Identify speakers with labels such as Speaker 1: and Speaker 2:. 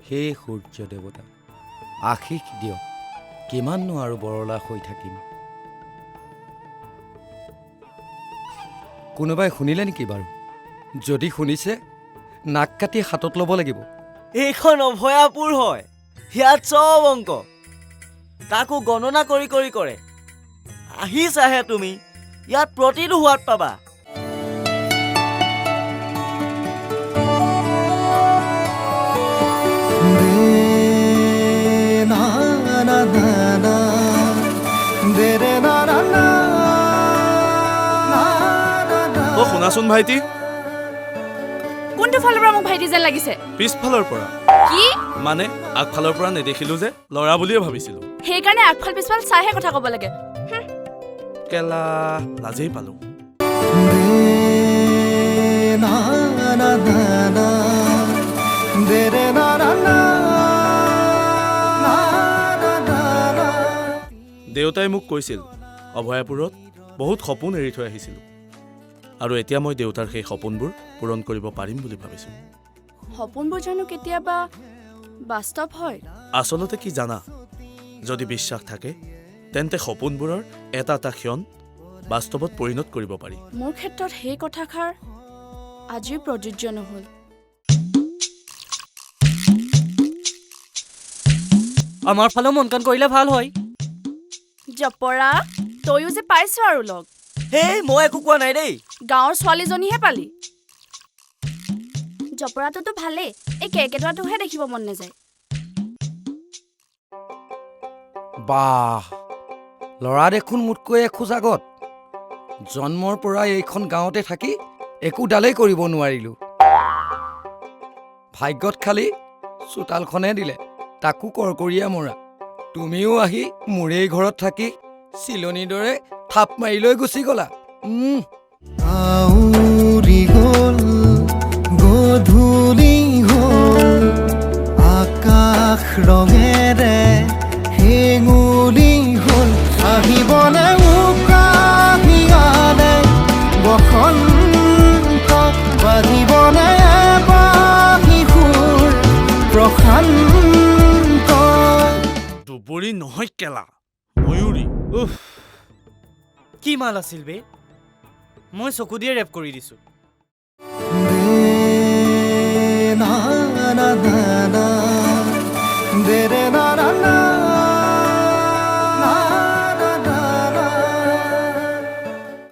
Speaker 1: হে সূৰ্য দেৱতা, আশীষ দিয়ক, কিমাননো আৰু বৰলা হৈ থাকিম। কোনোবাই শুনিলে নেকি বাৰু? যদি শুনিছে, নাক কাটি হাতত ল'ব লাগিব।
Speaker 2: এইখন অভয়াপুৰ হয়, ইয়াত চব অংক কাকো গণনা কৰি কৰি কৰে। আহিছাহে তুমি, ইয়াত প্ৰতিটো সোৱাদ পাবা।
Speaker 3: শুনাচোন ভাইটি,
Speaker 4: কোনটো ফালৰ পৰা মোক ভাইটি যেন লাগিছে?
Speaker 3: পিছফালৰ পৰা।
Speaker 4: কি?
Speaker 3: মানে আগফালৰ পৰা নেদেখিলো যে, ল'ৰা বুলিয়ে ভাবিছিলো।
Speaker 4: সেইকাৰণে আগফাল পিছফাল চাইহে কথা ক'ব লাগে।
Speaker 3: কেলা লাজেই পালো। দেউতাই মোক কৈছিল অভয়াপুৰত বহুত সপোন এৰি থৈ আহিছিলো, আৰু এতিয়া মই দেউতাৰ সেই সপোনবোৰ পূৰণ কৰিব পাৰিম বুলি ভাবিছো।
Speaker 4: সপোনবোৰ জানো কেতিয়াবা বাস্তৱ হয়?
Speaker 3: আচলতে কি জানা, যদি বিশ্বাস থাকে তেন্তে সপোনবোৰৰ এটা এটা ক্ষণ বাস্তৱত পৰিণত কৰিব পাৰি।
Speaker 4: মোৰ ক্ষেত্ৰত সেই কথাষাৰ আজিও প্ৰযোজ্য নহ'ল।
Speaker 2: আমাৰ ফালেও মন কাণ কৰিলে ভাল হয়।
Speaker 4: জপৰা, তয়ো যে পাইছ আৰু লগ।
Speaker 2: হেই, মই একো কোৱা নাই দেই।
Speaker 4: গাঁৱৰ ছোৱালীজনীহে পালি। জপৰাটোতো ভালেই, এই কেৰ্কেটুৱাটোহে দেখিব মন নাযায়।
Speaker 1: বাহ, ল'ৰা দেখোন মোতকৈ এখোজ আগত। জন্মৰ পৰা এইখন গাঁৱতে থাকি একো ডালেই কৰিব নোৱাৰিলোঁ। ভাগ্যত খালি চোতালখনে দিলে, তাকো কৰকৰীয়া মৰা। তুমিও আহি মোৰেই ঘৰত থাকি চিলনীৰ দৰে থাপ মাৰি লৈ গুচি গলা।
Speaker 5: আউৰি গ'ল, গধূলি হ'ল, আকাশ ৰঙেৰে হেঙুলি হ'ল, আহিবনে উকাহিয়ানে বসন্ত, বাজিবনে এবাহি সুৰ প্ৰশান্ত।
Speaker 3: দুবৰি নহয় কেলা, ময়ূৰী। উফ,
Speaker 2: কি মাল আছিল বে? মই চকু দিয়ে ৰেপ কৰি দিছো।
Speaker 5: দে না না না না, দে ৰে